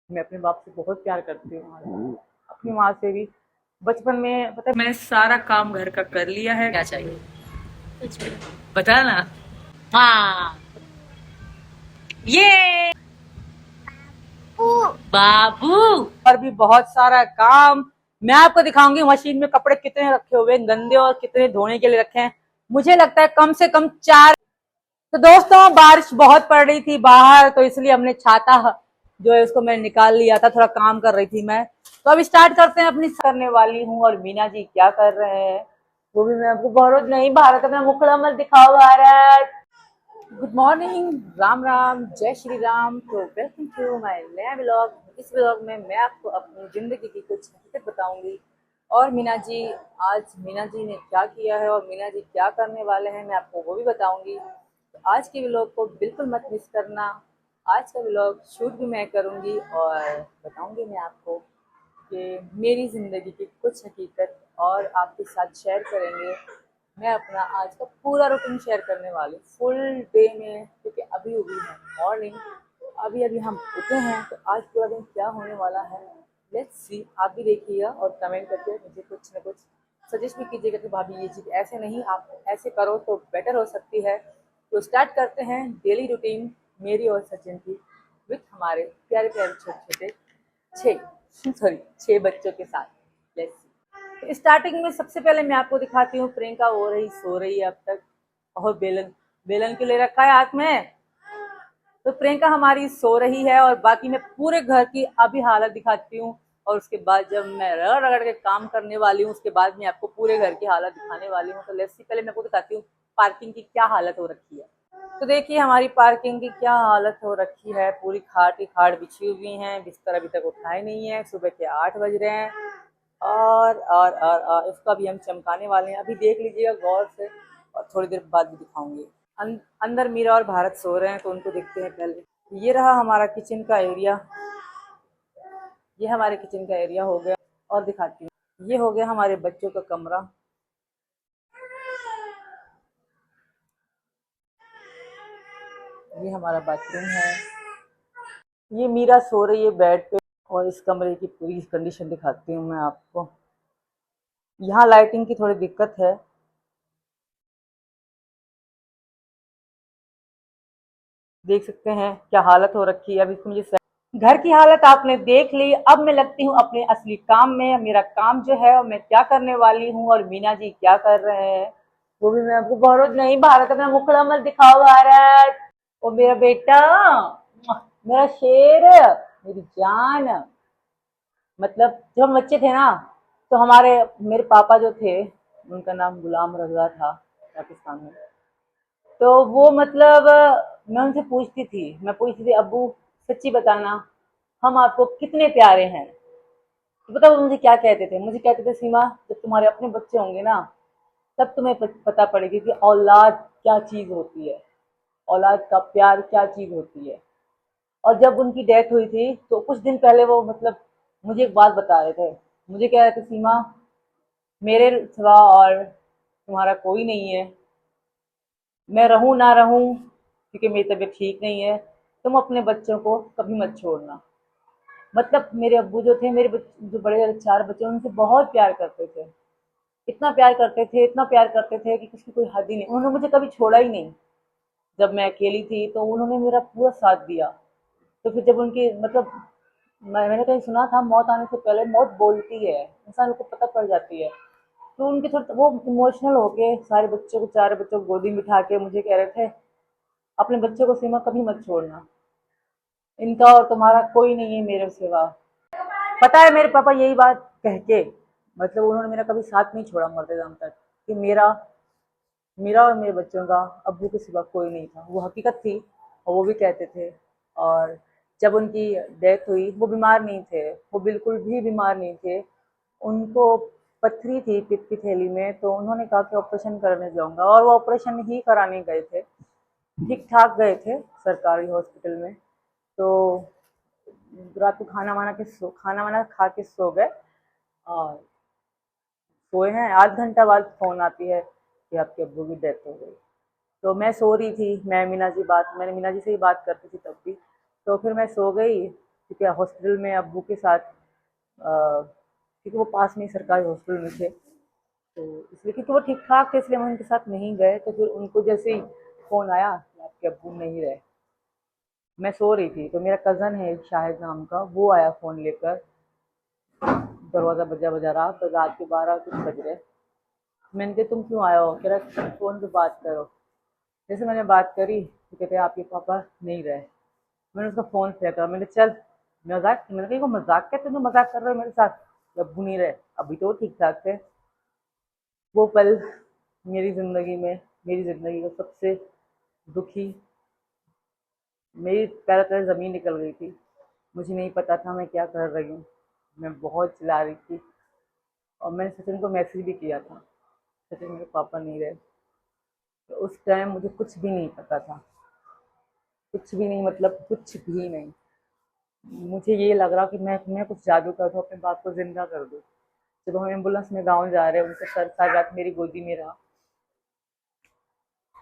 मैं अपने बाप से बहुत प्यार करती हूँ, अपनी माँ से भी। बचपन में पता है मैंने सारा काम घर का कर लिया है। क्या चाहिए कुछ भी। बता ना। हाँ। ये ऊ। बाबू और भी बहुत सारा काम। मैं आपको दिखाऊंगी मशीन में कपड़े कितने रखे हुए हैं, गंदे और कितने धोने के लिए रखे हैं। मुझे लगता है कम से कम 4। तो दोस्तों बारिश बहुत पड़ रही थी बाहर, तो इसलिए हमने छाता जो है उसको मैं निकाल लिया था, थोड़ा काम कर रही थी मैं। तो अब स्टार्ट करते हैं अपनी करने वाली हूँ। और मीना जी क्या कर रहे हैं वो भी मैं आपको बहुत नहीं, भारत अपना मुखड़ा मत दिखाओ भारत। गुड मॉर्निंग, राम राम, जय श्री राम। तो वेलकम टू माय नया व्लॉग। इस व्लॉग में मैं आपको अपनी जिंदगी की कुछ हकीकत बताऊंगी। और मीना जी, आज मीना जी ने क्या किया है और मीना जी क्या करने वाले हैं मैं आपको वो भी बताऊंगी। तो आज के व्लॉग को बिल्कुल मत मिस करना। आज का व्लॉग शूट भी मैं करूंगी और बताऊंगी मैं आपको कि मेरी ज़िंदगी की कुछ हकीकत और आपके साथ शेयर करेंगे। मैं अपना आज का पूरा रूटीन शेयर करने वाली फुल डे में, क्योंकि अभी हुई है मॉर्निंग, अभी अभी हम उठे हैं। तो आज पूरा दिन क्या होने वाला है लेट्स सी। आप भी देखिएगा और कमेंट करके मुझे कुछ ना कुछ सजेस्ट भी कीजिएगा कि भाभी ये चीज़ ऐसे नहीं, आप ऐसे करो तो बेटर हो सकती है। तो स्टार्ट करते हैं डेली रूटीन मेरी और सचिन की, विथ हमारे प्यारे प्यारे छोटे छोटे छह बच्चों के साथ। Let's see. स्टार्टिंग में सबसे पहले मैं आपको दिखाती हूँ, प्रियंका हो रही सो रही है अब तक। और बेलन बेलन के ले रखा है हाथ में। तो प्रियंका हमारी सो रही है और बाकी मैं पूरे घर की अभी हालत दिखाती हूँ। और उसके बाद जब मैं रगड़ रगड़ के काम करने वाली हूँ उसके बाद मैं आपको पूरे घर की हालत दिखाने वाली हूँ। तो लेट्स सी, पहले मैं आपको दिखाती हूँ पार्किंग की क्या हालत हो रखी है। तो देखिए हमारी पार्किंग की क्या हालत हो रखी है। पूरी खाट ही खाट बिछी हुई है, बिस्तर अभी तक उठाए नहीं है, सुबह के 8 बज रहे हैं। और इसको अभी हम चमकाने वाले हैं, अभी देख लीजिएगा गौर से और थोड़ी देर बाद भी दिखाऊंगी। अंदर मीरा और भारत सो रहे हैं तो उनको देखते हैं पहले। ये रहा हमारा किचन का एरिया, ये हमारे किचन का एरिया हो गया। और दिखाती हूँ, ये हो गया हमारे बच्चों का कमरा। ये हमारा बाथरूम है। ये मीरा सो रही है बेड पे। और इस कमरे की पूरी कंडीशन दिखाती हूँ मैं आपको। यहाँ लाइटिंग की थोड़ी दिक्कत है। देख सकते हैं क्या हालत हो रखी है। अब इसको मुझे घर की हालत आपने देख ली। अब मैं लगती हूँ अपने असली काम में। मेरा काम जो है और मैं क्या करने वाली हूँ और मीना जी क्या कर रहे हैं वो भी मैं आपको बहुत नहीं, भारत अपना मुखड़ा मत दिखाओ भारत। ओ मेरा बेटा, मेरा शेर, मेरी जान। मतलब जब हम बच्चे थे ना, तो हमारे मेरे पापा जो थे उनका नाम गुलाम रजा था पाकिस्तान में। तो वो मतलब मैं उनसे पूछती थी अब्बू सच्ची बताना हम आपको कितने प्यारे हैं। तो पता वो मुझे क्या कहते थे, मुझे कहते थे सीमा जब तुम्हारे अपने बच्चे होंगे ना तब तुम्हें पता पड़ेगी कि औलाद क्या चीज होती है, औलाद का प्यार क्या चीज होती है। और जब उनकी डेथ हुई थी तो कुछ दिन पहले वो मतलब मुझे एक बात बता रहे थे। मुझे कह रहे थे सीमा मेरे सिवा और तुम्हारा कोई नहीं है, मैं रहूं ना रहूं क्योंकि मेरी तबीयत ठीक नहीं है, तुम अपने बच्चों को कभी मत छोड़ना। मतलब मेरे अब्बू जो थे, जो बड़े 4 बच्चे उनसे बहुत प्यार करते थे। इतना प्यार करते थे, इतना प्यार करते थे कि किसी कोई हद ही नहीं। उन्होंने मुझे कभी छोड़ा ही नहीं। जब मैं अकेली थी तो उन्होंने मेरा पूरा साथ दिया। तो फिर जब उनकी मतलब मैंने कहीं सुना था मौत आने से पहले मौत बोलती है, इंसान को पता पड़ जाती है। तो उनके थोड़ा वो इमोशनल होके सारे बच्चों को 4 बच्चों को गोदी में बिठा के मुझे कह रहे थे अपने बच्चों को सीमा कभी मत छोड़ना, इनका और तुम्हारा कोई नहीं है मेरे सिवा। पता है मेरे पापा यही बात कह के मतलब उन्होंने मेरा कभी साथ नहीं छोड़ा मरते दम तक, कि मेरा मेरा और मेरे बच्चों का अब्बू के सिवा कोई नहीं था। वो हकीकत थी और वो भी कहते थे। और जब उनकी डेथ हुई वो बीमार नहीं थे, वो बिल्कुल भी बीमार नहीं थे। उनको पथरी थी पित्त की थैली में, तो उन्होंने कहा कि ऑपरेशन करने जाऊंगा और वो ऑपरेशन ही कराने गए थे। ठीक ठाक गए थे सरकारी हॉस्पिटल में। तो रात को खाना वाना खा के सो गए। और सोए हैं, आध घंटा बाद फोन आती है कि आपके अब्बू की डेथ हो गई। तो मैं सो रही थी, मैंने मीना जी से ही बात करती थी तब भी। तो फिर मैं सो गई। क्योंकि हॉस्पिटल में अब्बू के साथ क्योंकि वो पास में ही सरकारी हॉस्पिटल में थे, तो इसलिए क्योंकि वो ठीक ठाक थे इसलिए हम उनके साथ नहीं गए। तो फिर उनको जैसे ही फ़ोन आया कि आपके अब्बू नहीं रहे, मैं सो रही थी तो मेरा कज़न है एक शाहिद नाम का, वो आया फ़ोन लेकर, दरवाज़ा बजा बजा रहा, तो रात के 12 कुछ बज रहे। मैंने कहा तुम क्यों आए हो? कह रहा फ़ोन पे बात करो। जैसे मैंने बात करी तो कहते आपके पापा नहीं रहे। मैंने उसका फ़ोन फेंका, मैंने चल मजाक, मैंने कहा वो मजाक क्या, तुम मजाक कर रहे हो मेरे साथ? अब्बू नहीं रहे, अभी तो ठीक ठाक थे। वो पल मेरी ज़िंदगी में, मेरी ज़िंदगी का सबसे दुखी, मेरी पैरों तले ज़मीन निकल गई थी। मुझे नहीं पता था मैं क्या कर रही हूँ, मैं बहुत चिल्ला रही थी और मैंने सचिन को मैसेज भी किया था, सचिन मेरे पापा नहीं रहे। तो उस टाइम मुझे कुछ भी नहीं पता था, कुछ भी नहीं, मतलब कुछ भी नहीं। मुझे ये लग रहा कि मैं कुछ जादू कर दूँ, अपने बाप को जिंदा कर दूँ। जब हम एम्बुलेंस में गाँव जा रहे हैं, उनका सर सारी रात मेरी गोदी में रहा,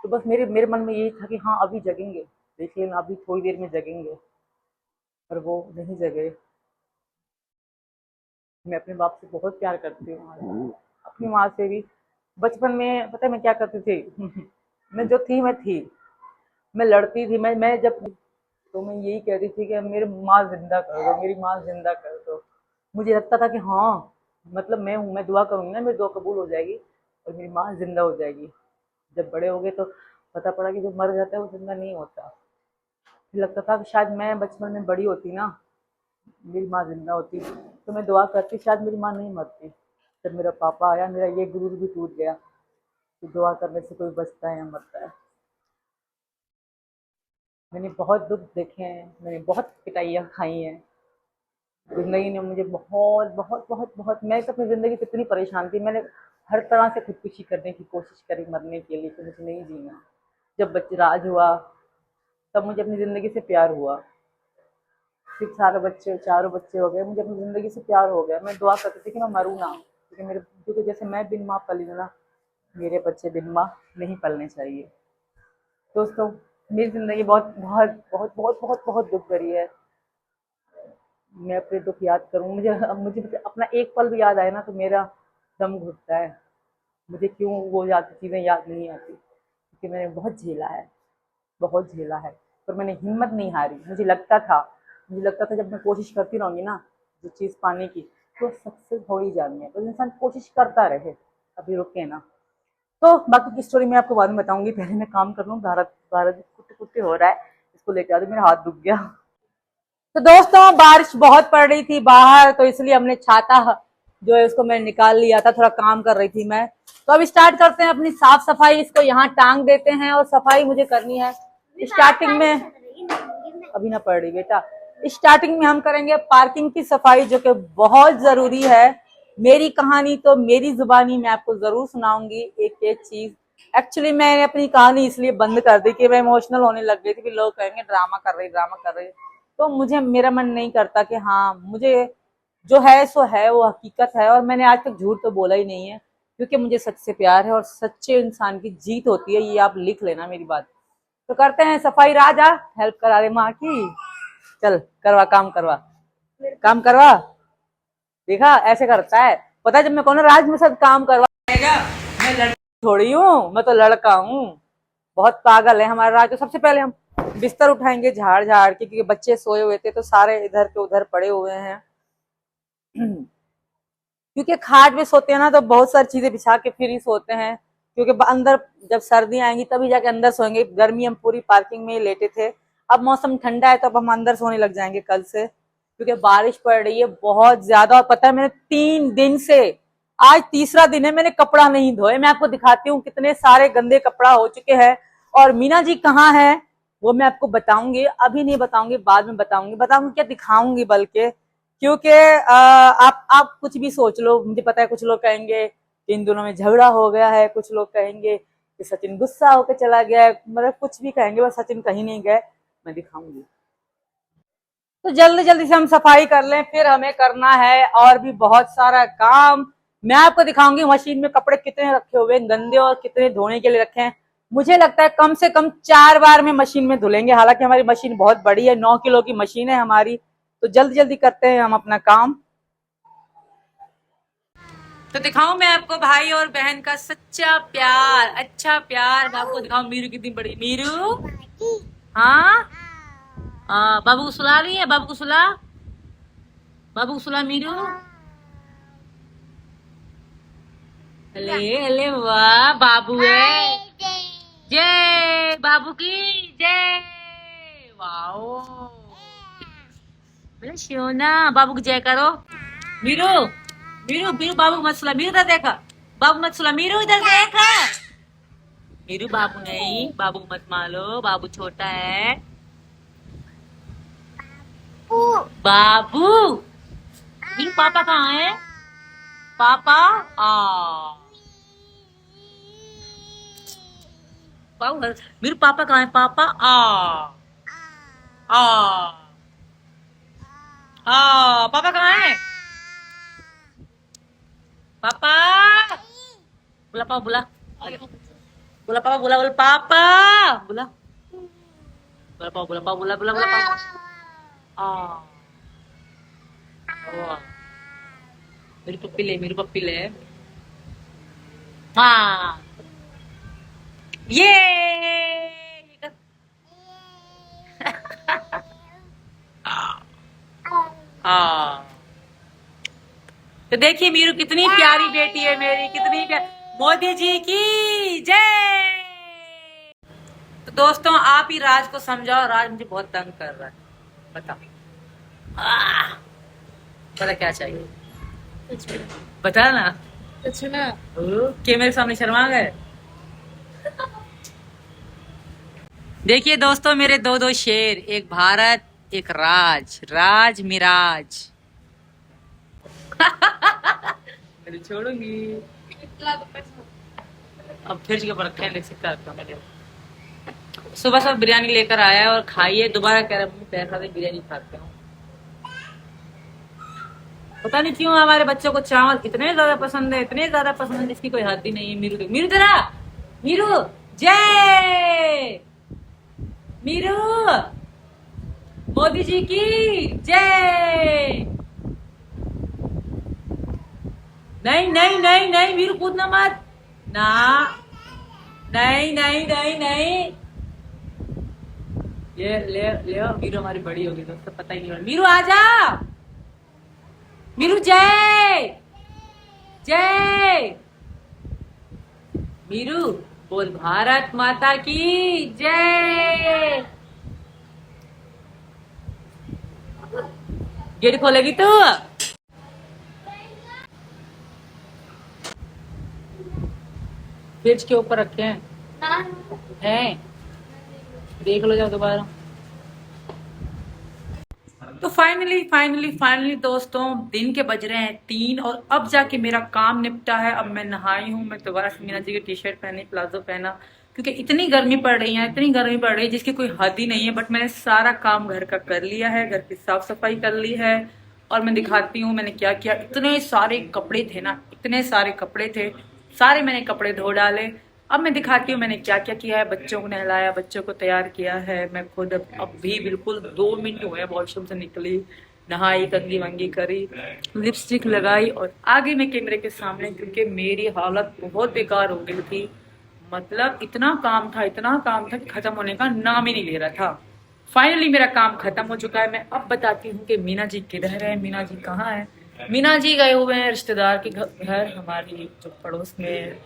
तो बस मेरे मेरे मन में यही था कि हाँ अभी जगेंगे, देखिए अभी थोड़ी देर में जगेंगे, पर वो नहीं जगे। मैं अपने बाप से बहुत प्यार करती हूँ, अपनी माँ से भी। बचपन में पता है मैं क्या करती थी मैं जो थी मैं थी, मैं लड़ती थी, मैं जब, तो मैं यही कहती थी कि मेरी माँ जिंदा कर दो, मेरी माँ जिंदा कर दो। मुझे लगता था कि हाँ मतलब मैं हूँ, मैं दुआ करूँगी ना, मेरी दुआ कबूल हो जाएगी और मेरी माँ जिंदा हो जाएगी। जब बड़े हो गए तो पता पड़ा कि जो मर जाता है वो जिंदा नहीं होता। फिर लगता था कि शायद मैं बचपन में बड़ी होती ना, मेरी माँ जिंदा होती, तो मैं दुआ करती शायद मेरी माँ नहीं मरती। जब मेरा पापा आया मेरा ये गुरूर भी टूट गया कि दुआ करने से कोई बचता है या मरता है। मैंने बहुत दुख देखे हैं, मैंने बहुत पिटाइयाँ खाई हैं, ज़िंदगी ने मुझे बहुत बहुत बहुत बहुत, मैं तो अपनी ज़िंदगी से इतनी परेशान थी, मैंने हर तरह से खुदकुशी करने की कोशिश करी मरने के लिए कि मुझे नहीं जीना। जब बच्चे राज हुआ तब मुझे अपनी ज़िंदगी से प्यार हुआ, फिर सारे बच्चे चारों बच्चे हो गए, मुझे अपनी ज़िंदगी से प्यार हो गया। मैं दुआ करती थी कि मैं मरूँ ना, क्योंकि जैसे मैं बिन माँ पली हूँ ना, मेरे बच्चे बिन माँ नहीं पलने चाहिए। दोस्तों मेरी ज़िंदगी बहुत बहुत बहुत बहुत बहुत बहुत दुख भरी है। मैं अपने दुख याद करूँ, मुझे अपना एक पल भी याद आए ना तो मेरा दम घुटता है। मुझे क्यों वो याद चीज़ें याद नहीं आती, क्योंकि मैंने बहुत झेला है, बहुत झेला है, पर मैंने हिम्मत नहीं हारी। मुझे लगता था जब मैं कोशिश करती रहूँगी ना जो चीज़ पाने की तो सक्सेस हो ही जानी है, तो इंसान कोशिश करता रहे, कभी रुके ना। तो बाकी की स्टोरी मैं आपको बाद में बताऊंगी, पहले मैं काम कर लूँ। भारत भारत कुत्ते कुत्ते हो रहा है, इसको लेके आ दो, मेरा हाथ दुख गया। तो दोस्तों बारिश बहुत पड़ रही थी बाहर, तो इसलिए हमने छाता जो है उसको मैं निकाल लिया था, थोड़ा काम कर रही थी मैं। तो अब स्टार्ट करते हैं अपनी साफ सफाई, इसको यहाँ टांग देते हैं और सफाई मुझे करनी है। स्टार्टिंग में अभी ना पड़ रही बेटा, स्टार्टिंग में हम करेंगे पार्किंग की सफाई, जो कि बहुत जरूरी है। मेरी कहानी तो मेरी जुबानी मैं आपको जरूर सुनाऊंगी एक एक चीज। एक्चुअली मैंने अपनी कहानी इसलिए बंद कर दी कि मैं इमोशनल होने लग गई थी कि लोग कहेंगे ड्रामा कर रही, ड्रामा कर रही। तो मुझे, मेरा मन नहीं करता कि हाँ मुझे जो है सो है, वो हकीकत है, और मैंने आज तक झूठ तो बोला ही नहीं है, क्योंकि मुझे सच से प्यार है और सच्चे इंसान की जीत होती है, ये आप लिख लेना मेरी बात। तो करते हैं सफाई। राजा हेल्प करा दे माँ की, चल करवा, काम करवा, काम करवा। देखा ऐसे करता है, पता है जब मैं कहूँ राज मेरे साथ काम करवाएगा, मैं लड़की थोड़ी हूँ, मैं तो लड़का हूँ। बहुत पागल है हमारा राज। तो सबसे पहले हम बिस्तर उठाएंगे झाड़ झाड़ के, क्योंकि बच्चे सोए हुए थे तो सारे इधर के उधर पड़े हुए हैं। क्योंकि खाट पे सोते हैं ना तो बहुत सारी चीजें बिछा के फिर ही सोते हैं, क्योंकि अंदर जब सर्दी आएंगी तभी जाके अंदर सोएंगे। गर्मी हम पूरी पार्किंग में ही लेटे थे, अब मौसम ठंडा है तो अब हम अंदर सोने लग जाएंगे कल से, क्योंकि बारिश पड़ रही है बहुत ज्यादा। और पता है मैंने 3 दिन से, आज तीसरा दिन है, मैंने कपड़ा नहीं धोए। मैं आपको दिखाती हूँ कितने सारे गंदे कपड़ा हो चुके हैं। और मीना जी कहाँ है वो मैं आपको बताऊंगी, अभी नहीं बताऊंगी, बाद में बताऊंगी क्या दिखाऊंगी बल्कि, क्योंकि आप कुछ भी सोच लो, मुझे पता है कुछ लोग कहेंगे कि इन दोनों में झगड़ा हो गया है, कुछ लोग कहेंगे कि सचिन गुस्सा होकर चला गया है, मतलब कुछ भी कहेंगे, बस सचिन कहीं नहीं गए, मैं दिखाऊंगी। तो जल्दी जल्दी से हम सफाई कर लें, फिर हमें करना है और भी बहुत सारा काम। मैं आपको दिखाऊंगी मशीन में कपड़े कितने रखे हुए हैं गंदे और कितने धोने के लिए रखे हैं। मुझे लगता है कम से कम 4 बार में मशीन में धुलेंगे, हालांकि हमारी मशीन बहुत बड़ी है, 9 किलो की मशीन है हमारी, तो जल्दी जल्दी करते हैं हम अपना काम। तो दिखाऊं मैं आपको भाई और बहन का सच्चा प्यार, अच्छा प्यार। मैं आपको दिखाऊं मीरू कितनी बड़ी। मीरू, हाँ हाँ, बाबू को सुला रही है, बाबू को सुला, बाबू को सुला मीरू। अले अले वाह, बाबू है। जय बाबू की जय। वाओ, बोले शिवना, बाबू की जय करो। मीरू, मीरू, मीरू, बाबू मत सुला, मीरू इधर देखा, बाबू मत सुला, मीरू इधर देखा। मीरू बाबू नहीं, बाबू मत मारो, बाबू छोटा है। बाबू, मीरू पापा कहाँ है? पापा आ बाबू, मीरू पापा कहाँ है? पापा आ पापा कहाँ है? पापा बुला, पापा बुला, बुला पापा, बुला, बोल पापा, बुला, बुला पापा, बुला पापा, बुला, बुला, बुला पापा। वाह, मेरी पप्पी ले, मेरी पप्पी ले। हाँ, ये हाँ, तो देखिए मीरू कितनी प्यारी बेटी है मेरी, कितनी प्यारी। मोदी जी की जय। तो दोस्तों आप ही राज को समझाओ, राज मुझे बहुत तंग कर रहा है। बता, बता क्या चाहिए, कुछ भी बता ना। कुछ ना। के मेरे सामने शर्मा गए। देखिए दोस्तों मेरे दो दो शेर, एक भारत एक राज, राज मिराज। मैं छोड़ूंगी अब, फ्रिज के ऊपर रखे हैं, देख सकते हैं मैंने। सुबह सुबह बिरयानी लेकर आया है और खाइए, दोबारा कह रहा है पैसा दे बिरयानी खाते हो। पता नहीं क्यों हमारे बच्चों को चावल इतने ज्यादा पसंद है, इतने ज्यादा पसंद है, इसकी कोई हद ही नहीं है। मीरू, मीरू तेरा, मीरू जय, मीरू मोदी जी की जय। नहीं नहीं नहीं नहीं, मीरू कूदना मत ना, नहीं नहीं नहीं नहीं। ये ले ले, मीरू हमारी बड़ी होगी दोस्तों, पता ही नहीं। मीरू आजा, मीरू जय जय। मीरू बोल भारत माता की जय। गेट खोलेगी तो? फ्रिज के ऊपर रखे हैं, देख लो जाओ दोबारा। तो फाइनली दोस्तों दिन के बज रहे हैं 3 और अब जाके मेरा काम निपटा है। अब मैं नहाई हूँ, मैं दोबारा से मीना जी की टी शर्ट पहनी, प्लाजो पहना, क्योंकि इतनी गर्मी पड़ रही है, इतनी गर्मी पड़ रही है जिसकी कोई हद ही नहीं है। बट मैंने सारा काम घर का कर लिया है, घर की साफ सफाई कर ली है और मैं दिखाती हूँ मैंने क्या किया। इतने सारे कपड़े थे ना, इतने सारे कपड़े थे, सारे मैंने कपड़े धो डाले। अब मैं दिखाती हूँ मैंने क्या क्या किया है। बच्चों को नहलाया, बच्चों को तैयार किया है। मैं खुद अब भी बिल्कुल 2 मिनट हुए वॉशरूम से निकली, नहाई, कंघी वंगी करी, लिपस्टिक लगाई और आगे मैं कैमरे के सामने, क्योंकि मेरी हालत बहुत बेकार हो गई थी। मतलब इतना काम था कि खत्म होने का नाम ही नहीं ले रहा था। फाइनली मेरा काम खत्म हो चुका है। मैं अब बताती हूँ कि मीना जी किधर है, मीना जी कहाँ है। मीना जी गए हुए हैं रिश्तेदार के घर, हमारी जो पड़ोस में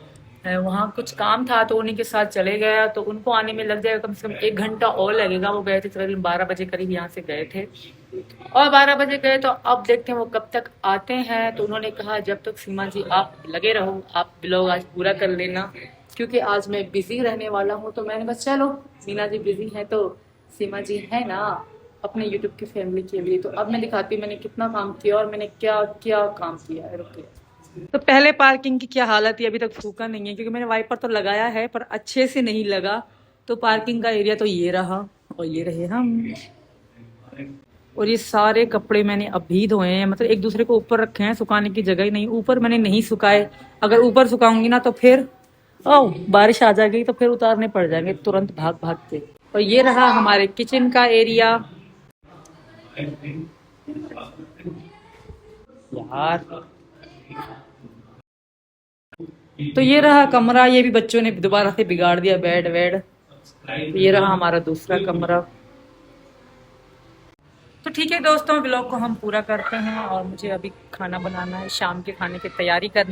है, वहाँ कुछ काम था तो उन्हीं के साथ चले गया। तो उनको आने में लग जाएगा कम से कम 1 घंटा और लगेगा। वो गए थे करीब 12 बजे करीब यहाँ से गए थे और 12 बजे गए। तो अब देखते हैं वो कब तक आते हैं। तो उन्होंने कहा जब तक सीमा जी आप लगे रहो, आप ब्लॉग आज पूरा कर लेना, क्योंकि आज मैं बिजी रहने वाला हूँ। तो मैंने कहा चलो मीना जी बिजी है तो सीमा जी है ना अपने यूट्यूब की फैमिली के लिए। तो अब मैं दिखाती हूँ मैंने कितना काम किया और मैंने क्या क्या काम किया है। रुकिए, तो पहले पार्किंग की क्या हालत है, अभी तक सूखा नहीं है, क्योंकि मैंने वाइपर तो लगाया है पर अच्छे से नहीं लगा। तो पार्किंग का एरिया तो ये रहा और ये रहे हम। और ये सारे कपड़े मैंने अभी धोए हैं, मतलब एक दूसरे को ऊपर रखे हैं, सुखाने की जगह ही नहीं। ऊपर मैंने नहीं सुखाए, अगर ऊपर सुखाऊंगी ना तो फिर बारिश आ जाएगी तो फिर उतारने पड़ जाएंगे तुरंत भाग भाग के। और ये रहा हमारे किचन का एरिया। यार, तो ये रहा कमरा। ये भी बच्चों ने दोबारा से बिगाड़ दिया, बेड वेड। तो ये रहा हमारा दूसरा कमरा। तो ठीक है दोस्तों, ब्लॉग को हम पूरा करते हैं और मुझे अभी खाना बनाना है, शाम के खाने की तैयारी करनी